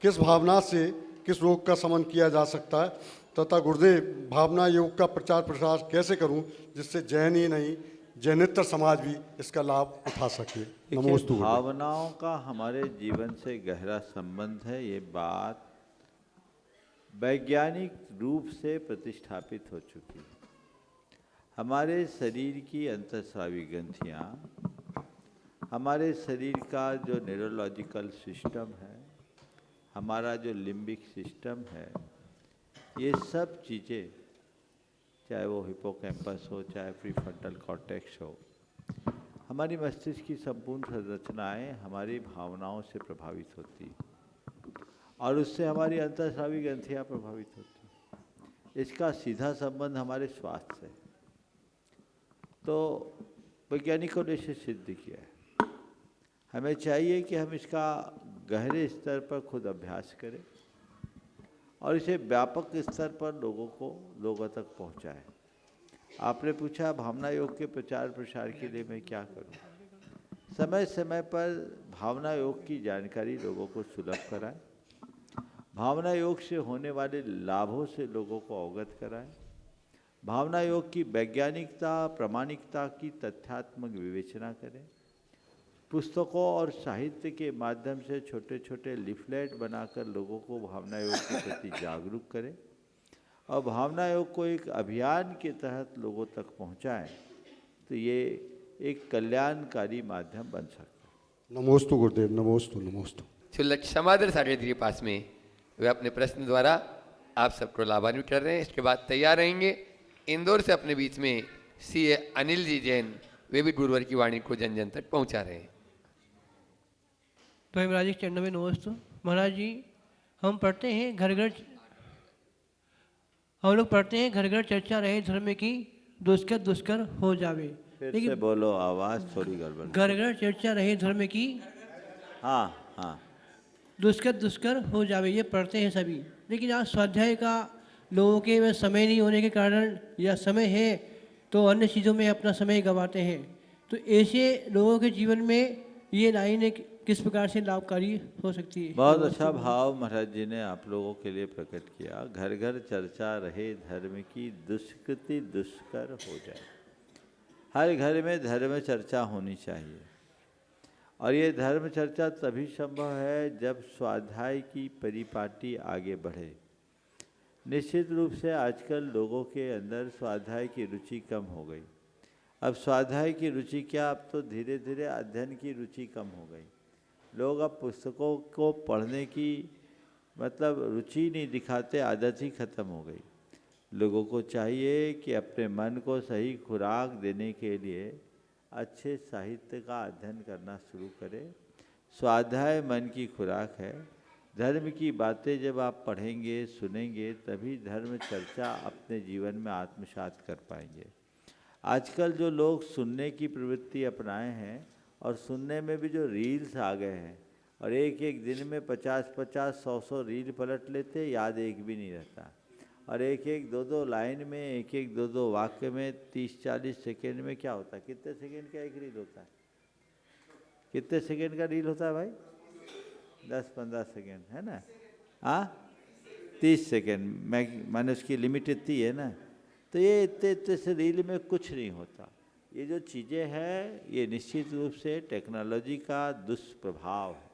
किस भावना से किस रोग का शमन किया जा सकता है, तथा गुरुदेव भावना योग का प्रचार प्रसार कैसे करूं जिससे जैन ही नहीं जैनेतर समाज भी इसका लाभ उठा सके। नमोस्तु। भावनाओं का हमारे जीवन से गहरा संबंध है, ये बात वैज्ञानिक रूप से प्रतिष्ठापित हो चुकी है। हमारे शरीर की अंतःस्रावी ग्रंथियाँ, हमारे शरीर का जो न्यूरोलॉजिकल सिस्टम है, हमारा जो लिम्बिक सिस्टम है, ये सब चीज़ें, चाहे वो हिपोकैम्पस हो, चाहे प्रीफ्रंटल कॉर्टेक्स हो, हमारी मस्तिष्क की संपूर्ण संरचनाएं हमारी भावनाओं से प्रभावित होती हैं, और उससे हमारी अंतःस्रावी ग्रंथियाँ प्रभावित होती हैं। इसका सीधा संबंध हमारे स्वास्थ्य से। तो वैज्ञानिकों ने इसे सिद्ध किया है। हमें चाहिए कि हम इसका गहरे स्तर पर खुद अभ्यास करें और इसे व्यापक स्तर पर लोगों तक पहुंचाएं। आपने पूछा भावना योग के प्रचार प्रसार के लिए मैं क्या करूं। समय समय पर भावना योग की जानकारी लोगों को सुलभ कराएं, भावना योग से होने वाले लाभों से लोगों को अवगत कराएं, भावना योग की वैज्ञानिकता प्रमाणिकता की तथ्यात्मक विवेचना करें, पुस्तकों और साहित्य के माध्यम से छोटे छोटे लिफलेट बनाकर लोगों को भावना योग के प्रति जागरूक करें और भावना योग को एक अभियान के तहत लोगों तक पहुंचाएं, तो ये एक कल्याणकारी माध्यम बन सकता है। नमोस्तु गुरुदेव, नमोस्तु नमोस्तु। छुल्लट समादर साढ़े के पास में वे अपने प्रश्न द्वारा आप सबको लाभान्वित कर रहे हैं। इसके बाद तैयार रहेंगे इंदौर से अपने बीच में सीए अनिल जी जैन वे भी गुरुवर की वाणी को जन जन तक पहुंचा रहे हैं। तो महाराज जी चरणों में नमस्ते। महाराज जी हम पढ़ते हैं घर घर, हम लोग पढ़ते हैं घर घर चर्चा रहे धर्म की, दुष्कर दुष्कर हो जावे। फिर से बोलो, आवाज़ थोड़ी गड़बड़। घर घर चर्चा रहे धर्म की, हाँ हाँ, दुष्कर दुष्कर हो जावे, ये पढ़ते हैं सभी। लेकिन आज स्वाध्याय का लोगों के में समय नहीं होने के कारण, या समय है तो अन्य चीज़ों में अपना समय गंवाते हैं। तो ऐसे लोगों के जीवन में ये लाइनें किस प्रकार से लाभकारी हो सकती है? बहुत अच्छा भाव महाराज जी ने आप लोगों के लिए प्रकट किया। घर घर चर्चा रहे धर्म की, दुष्कृति दुष्कर हो जाए। हर घर में धर्म चर्चा होनी चाहिए, और ये धर्म चर्चा तभी संभव है जब स्वाध्याय की परिपाटी आगे बढ़े। निश्चित रूप से आजकल लोगों के अंदर स्वाध्याय की रुचि कम हो गई। अब स्वाध्याय की रुचि क्या, अब तो धीरे धीरे अध्ययन की रुचि कम हो गई। लोग अब पुस्तकों को पढ़ने की मतलब रुचि नहीं दिखाते, आदत ही खत्म हो गई। लोगों को चाहिए कि अपने मन को सही खुराक देने के लिए अच्छे साहित्य का अध्ययन करना शुरू करें। स्वाध्याय मन की खुराक है। धर्म की बातें जब आप पढ़ेंगे सुनेंगे तभी धर्म चर्चा अपने जीवन में आत्मसात कर पाएंगे। आजकल जो लोग सुनने की प्रवृत्ति अपनाए हैं, और सुनने में भी जो रील्स आ गए हैं, और एक एक दिन में 50-50, 100-100 रील पलट लेते, याद एक भी नहीं रहता। और एक एक 2-2 लाइन में, एक एक 2-2 वाक्य में 30-40 सेकेंड में क्या होता है? कितने सेकेंड का एक रील होता है? कितने सेकेंड का रील होता है भाई? 10-15 सेकेंड है ना? हाँ, 30 सेकेंड मैंने उसकी लिमिट इतनी है ना। तो ये इतने से रील में कुछ नहीं होता। ये जो चीज़ें हैं ये निश्चित रूप से टेक्नोलॉजी का दुष्प्रभाव है,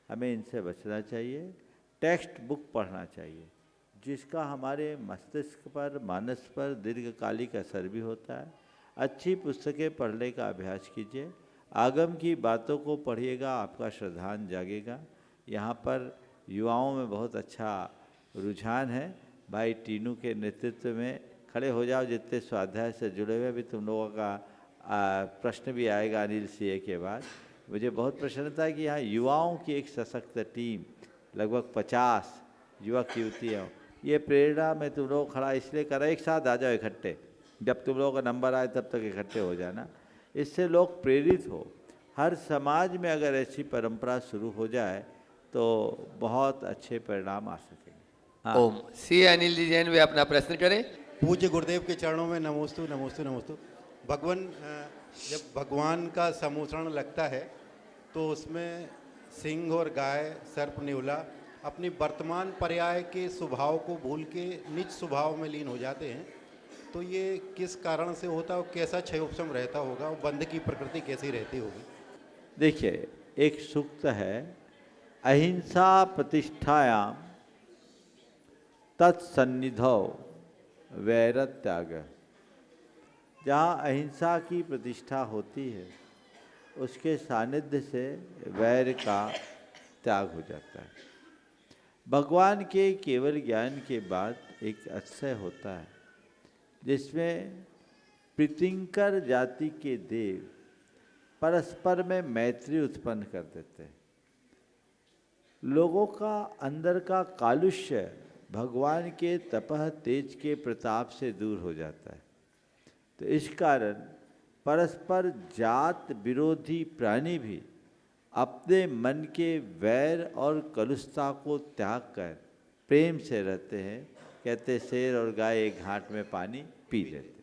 हमें इनसे बचना चाहिए। टेक्स्ट बुक पढ़ना चाहिए, जिसका हमारे मस्तिष्क पर, मानस पर दीर्घकालिक असर भी होता है। अच्छी पुस्तकें पढ़ने का अभ्यास कीजिए। आगम की बातों को पढ़िएगा, आपका श्रद्धान जागेगा। यहाँ पर युवाओं में बहुत अच्छा रुझान है। भाई टीनू के नेतृत्व में खड़े हो जाओ, जितने स्वाध्याय से जुड़े हुए। भी तुम लोगों का प्रश्न भी आएगा अनिल सिंह के बाद। मुझे बहुत प्रसन्नता है कि यहाँ युवाओं की एक सशक्त टीम, लगभग 50 युवक युवतियाँ। ये प्रेरणा मैं तुम लोग खड़ा इसलिए कर रहा, एक साथ आ जाओ इकट्ठे, जब तुम लोगों का नंबर आए तब तक इकट्ठे हो जाना। इससे लोग प्रेरित हो। हर समाज में अगर ऐसी परंपरा शुरू हो जाए तो बहुत अच्छे परिणाम आ सकेंगे। ओम। सी अनिल जी जैन वे अपना प्रश्न करें। पूज्य गुरुदेव के चरणों में नमोस्तु नमोस्तु नमोस्तु। भगवान, जब भगवान का समूचरण लगता है तो उसमें सिंह और गाय, सर्प, नेवला अपनी वर्तमान पर्याय के स्वभाव को भूल के निज स्वभाव में लीन हो जाते हैं। तो ये किस कारण से होता है और कैसा क्षयोपशम रहता होगा, और बंध की प्रकृति कैसी रहती होगी? देखिए, एक सूक्त है, अहिंसा प्रतिष्ठायाम तत्सन्निधौ वैरत त्याग। जहाँ अहिंसा की प्रतिष्ठा होती है उसके सानिध्य से वैर का त्याग हो जाता है। भगवान के केवल ज्ञान के बाद एक अतिशय होता है जिसमें प्रीतिंकर जाति के देव परस्पर में मैत्री उत्पन्न कर देते हैं। लोगों का अंदर का कालुष्य भगवान के तपह तेज के प्रताप से दूर हो जाता है। तो इस कारण परस्पर जात विरोधी प्राणी भी अपने मन के वैर और कलुषता को त्याग कर प्रेम से रहते हैं। कहते शेर और गाय एक घाट में पानी पी लेते।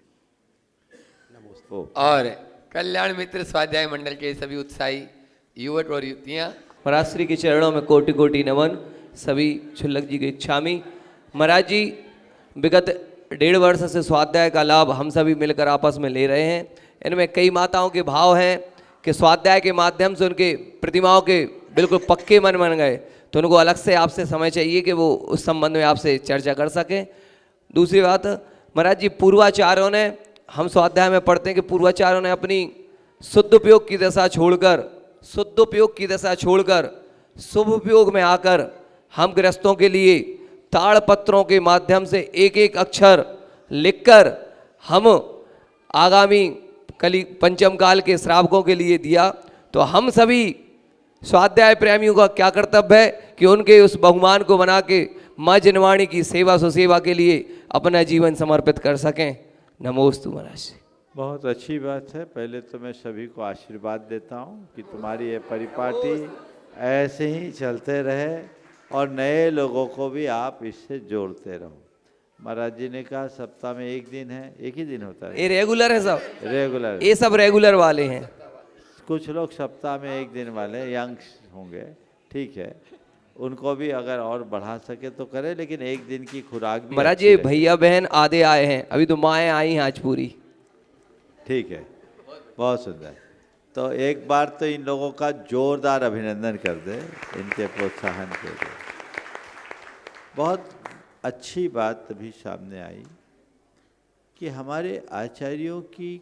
और कल्याण मित्र स्वाध्याय मंडल के सभी उत्साही युवक और युवतियाँ, महाराज श्री के चरणों में कोटि कोटि नमन। सभी क्षुल्लक जी के इच्छामी। महाराज जी, विगत 1.5 वर्ष से स्वाध्याय का लाभ हम सभी मिलकर आपस में ले रहे हैं। इनमें कई माताओं के भाव हैं कि स्वाध्याय के माध्यम से उनके प्रतिमाओं के बिल्कुल पक्के मन बन गए, तो उनको अलग से आपसे समय चाहिए कि वो उस संबंध में आपसे चर्चा कर सकें। दूसरी बात, महाराज जी, पूर्वाचार्यों ने, हम स्वाध्याय में पढ़ते हैं कि पूर्वाचार्यों ने अपनी शुद्धोपयोग की दशा छोड़कर शुभ उपयोग में आकर हम गृहस्थों के लिए ताड़पत्रों के माध्यम से एक एक अक्षर लिखकर हम आगामी कली पंचम काल के श्रावकों के लिए दिया, तो हम सभी स्वाध्याय प्रेमियों का क्या कर्तव्य है कि उनके उस बहुमान को बना के माँ जिनवाणी की सेवा सुसेवा के लिए अपना जीवन समर्पित कर सकें। नमोस्तु महाराज। बहुत अच्छी बात है। पहले तो मैं सभी को आशीर्वाद देता हूँ कि तुम्हारी ये परिपाटी ऐसे ही चलते रहे और नए लोगों को भी आप इससे जोड़ते रहो। महाराज जी ने कहा सप्ताह में एक दिन है, एक ही दिन होता है। ये रेगुलर है सब, रेगुलर, ये सब रेगुलर वाले हैं। कुछ लोग सप्ताह में एक दिन वाले यंग्स होंगे, ठीक है, उनको भी अगर और बढ़ा सके तो करे, लेकिन एक दिन की खुराक भी महाराज ये भैया बहन आधे आए हैं, अभी तो माएँ आई हैं आज पूरी। ठीक है, बहुत सुंदर। तो एक बार तो इन लोगों का जोरदार अभिनंदन कर दे इनके प्रोत्साहन के लिए। बहुत अच्छी बात अभी सामने आई कि हमारे आचार्यों की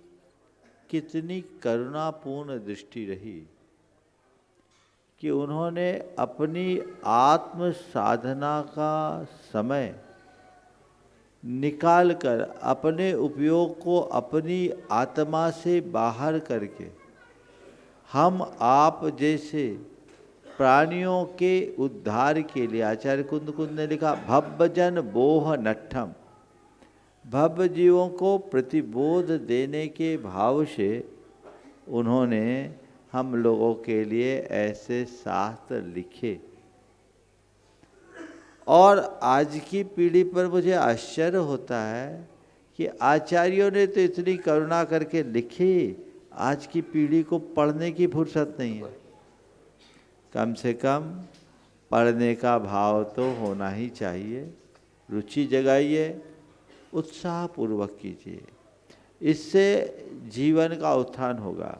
कितनी करुणापूर्ण दृष्टि रही कि उन्होंने अपनी आत्म साधना का समय निकाल कर अपने उपयोग को अपनी आत्मा से बाहर करके हम आप जैसे प्राणियों के उद्धार के लिए, आचार्य कुंद कुंद ने लिखा भव्यजन बोह नट्ठम, भव्य जीवों को प्रतिबोध देने के भाव से उन्होंने हम लोगों के लिए ऐसे शास्त्र लिखे। और आज की पीढ़ी पर मुझे आश्चर्य होता है कि आचार्यों ने तो इतनी करुणा करके लिखी, आज की पीढ़ी को पढ़ने की फुर्सत नहीं है। कम से कम पढ़ने का भाव तो होना ही चाहिए। रुचि जगाइए, उत्साहपूर्वक कीजिए, इससे जीवन का उत्थान होगा।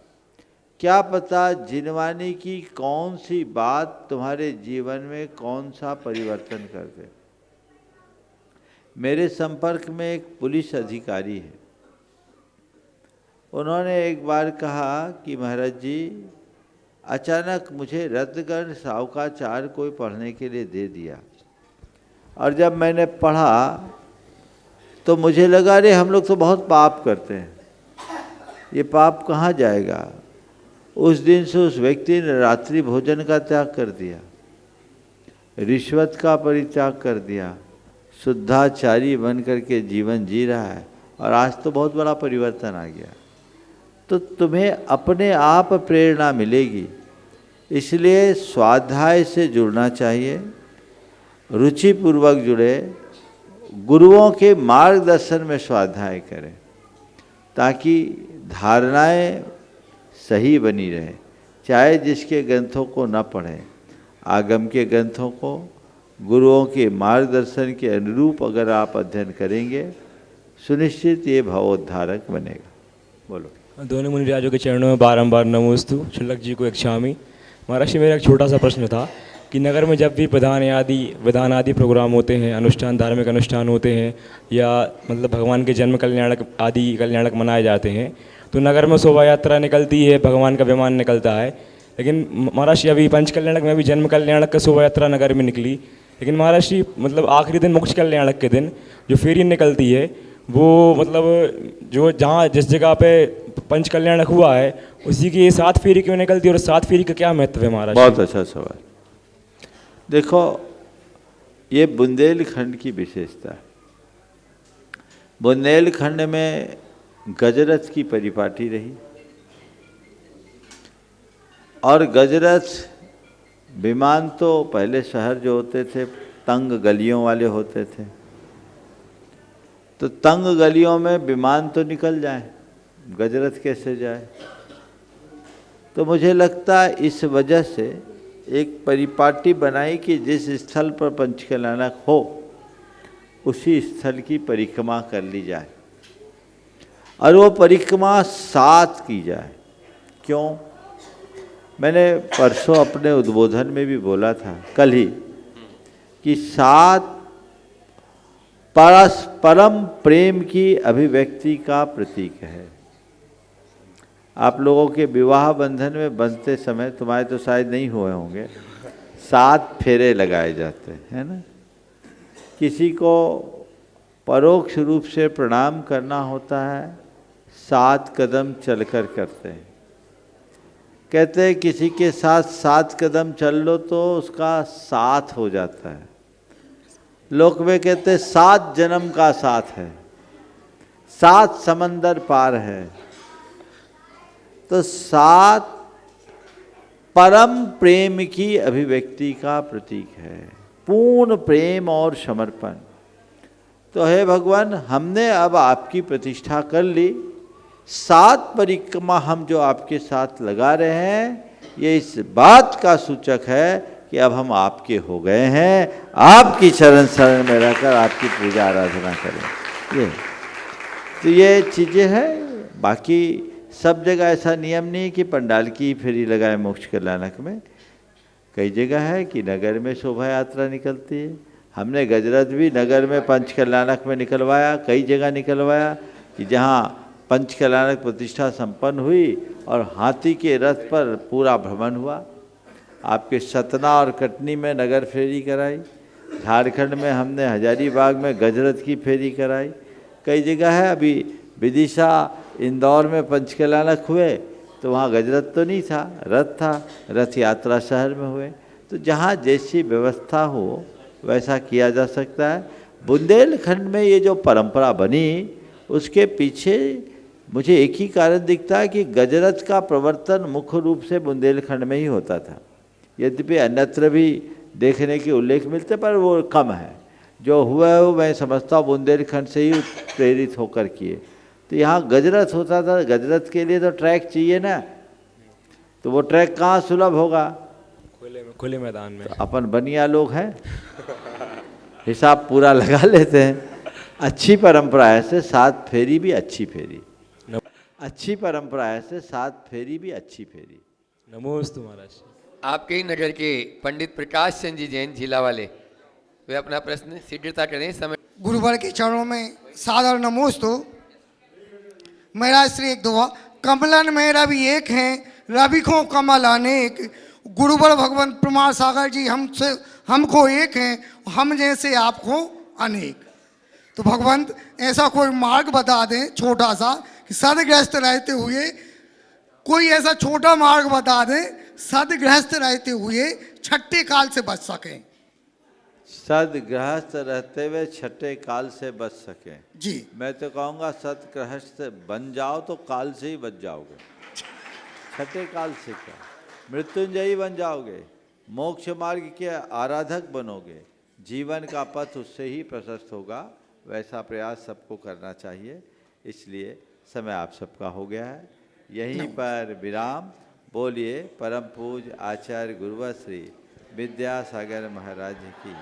क्या पता जिनवानी की कौन सी बात तुम्हारे जीवन में कौन सा परिवर्तन कर दे। मेरे संपर्क में एक पुलिस अधिकारी है, उन्होंने एक बार कहा कि महाराज जी अचानक मुझे रद्दगढ़ सावकाचार कोई पढ़ने के लिए दे दिया, और जब मैंने पढ़ा तो मुझे लगा अरे हम लोग तो बहुत पाप करते हैं, ये पाप कहाँ जाएगा। उस दिन से उस व्यक्ति ने रात्रि भोजन का त्याग कर दिया, रिश्वत का परित्याग कर दिया, शुद्धाचारी बन करके जीवन जी रहा है, और आज तो बहुत बड़ा परिवर्तन आ गया। तो तुम्हें अपने आप प्रेरणा मिलेगी, इसलिए स्वाध्याय से जुड़ना चाहिए, रुचिपूर्वक जुड़े, गुरुओं के मार्गदर्शन में स्वाध्याय करें ताकि धारणाएं सही बनी रहे। चाहे जिसके ग्रंथों को न पढ़ें, आगम के ग्रंथों को गुरुओं के मार्गदर्शन के अनुरूप अगर आप अध्ययन करेंगे, सुनिश्चित ये भवोद्धारक बनेगा। बोलो। दोनों मुनिराजों के चरणों में बारंबार नमोस्तु, शुल्लक जी को इच्छामि। महाराज जी मेरा एक छोटा सा प्रश्न था कि नगर में जब भी विधान आदि प्रोग्राम होते हैं, अनुष्ठान, धार्मिक अनुष्ठान होते हैं, या मतलब भगवान के जन्म कल्याणक आदि कल्याणक मनाए जाते हैं, तो नगर में शोभा यात्रा निकलती है, भगवान का विमान निकलता है। लेकिन महाराज जी अभी पंच कल्याणक में भी जन्म कल्याणक का शोभा यात्रा नगर में निकली, लेकिन महाराज जी मतलब आखिरी दिन मोक्ष कल्याणक के दिन जो फेरी निकलती है, वो मतलब जो जहाँ जिस जगह पे पंच कल्याणक हुआ है उसी की 7 फेरी क्यों निकलती है, और 7 फेरी का क्या महत्व है महाराज? बहुत अच्छा सवाल। देखो, ये बुंदेलखंड की विशेषता है। बुंदेलखंड में गजरथ की परिपाटी रही, और गजरथ विमान तो पहले शहर जो होते थे तंग गलियों वाले होते थे, तो तंग गलियों में विमान तो निकल जाए, गजरथ कैसे जाए। तो मुझे लगता है इस वजह से एक परिपाटी बनाई कि जिस स्थल पर पंचकल्याणक हो उसी स्थल की परिक्रमा कर ली जाए, और वो परिक्रमा 7 की जाए। क्यों? मैंने परसों अपने उद्बोधन में भी बोला था, कल ही, कि 7 परम प्रेम की अभिव्यक्ति का प्रतीक है। आप लोगों के विवाह बंधन में बंधते समय, तुम्हारे तो शायद नहीं हुए होंगे, 7 फेरे लगाए जाते हैं ना। किसी को परोक्ष रूप से प्रणाम करना होता है, 7 कदम चलकर करते हैं। कहते हैं किसी के साथ 7 कदम चल लो तो उसका साथ हो जाता है। लोक में कहते हैं 7 जन्म का साथ है, 7 समंदर पार है। तो 7 परम प्रेम की अभिव्यक्ति का प्रतीक है, पूर्ण प्रेम और समर्पण। तो हे भगवान, हमने अब आपकी प्रतिष्ठा कर ली, 7 परिक्रमा हम जो आपके साथ लगा रहे हैं, ये इस बात का सूचक है कि अब हम आपके हो गए हैं, आपकी शरण में रहकर आपकी पूजा आराधना करें। ये चीज़ें हैं। बाकी सब जगह ऐसा नियम नहीं कि पंडाल की फेरी लगाए मोक्ष कल्याणक में। कई जगह है कि नगर में शोभा यात्रा निकलती है। हमने गजरथ भी नगर में पंच कल्याणक में निकलवाया, कई जगह निकलवाया कि जहाँ पंच कल्याणक प्रतिष्ठा संपन्न हुई और हाथी के रथ पर पूरा भ्रमण हुआ। आपके सतना और कटनी में नगर फेरी कराई, झारखंड में हमने हजारीबाग में गजरथ की फेरी कराई। कई जगह है, अभी विदिशा इंदौर में पंच कल्याणक हुए तो वहाँ गजरथ तो नहीं था, रथ था, रथ यात्रा शहर में हुए। तो जहाँ जैसी व्यवस्था हो वैसा किया जा सकता है। बुंदेलखंड में ये जो परंपरा बनी उसके पीछे मुझे एक ही कारण दिखता है कि गजरथ का प्रवर्तन मुख्य रूप से बुंदेलखंड में ही होता था। यद्यपि अन्यत्र भी देखने के उल्लेख मिलते पर वो कम है। जो हुआ है वो मैं समझता हूँ बुंदेलखंड से ही प्रेरित होकर किए। तो यहाँ गजरथ होता था, गजरथ के लिए तो ट्रैक चाहिए ना, तो वो ट्रैक कहाँ सुलभ होगा? खुले मैदान में। तो अपन बनिया लोग हैं, हिसाब पूरा लगा लेते हैं। अच्छी परंपरा है से 7 फेरी भी अच्छी फेरी, अच्छी परंपरा है से 7 फेरी भी अच्छी फेरी। नमोस्तु महाराज। आपके ही नगर के पंडित प्रकाश चंद जी जैन झीला वाले, वे अपना प्रश्न शीघ्रता करें। समय गुरुवर के चरणों में सादर नमोस्तु। मेरा श्री एक दुआ, कमलन में रवि एक हैं, रवि को कमल अनेक। गुरुवर भगवान प्रमाण सागर जी हमसे हमको एक हैं, हम जैसे आपको अनेक। तो भगवंत ऐसा कोई मार्ग बता दें छोटा सा कि सदग्रस्त रहते हुए, कोई ऐसा छोटा मार्ग बता दें सदग्रस्त रहते हुए छठे काल से बच सकें। सदगृहस्थ रहते हुए छठे काल से बच सकें जी। मैं तो कहूँगा सदगृहस्थ बन जाओ तो काल से ही बच जाओगे। छठे काल से क्या, मृत्युंजयी बन जाओगे, मोक्ष मार्ग के आराधक बनोगे, जीवन का पथ उससे ही प्रशस्त होगा। वैसा प्रयास सबको करना चाहिए। इसलिए समय आप सबका हो गया है, यहीं पर विराम। बोलिए परम पूज्य आचार्य गुरुवर श्री विद्यासागर महाराज की।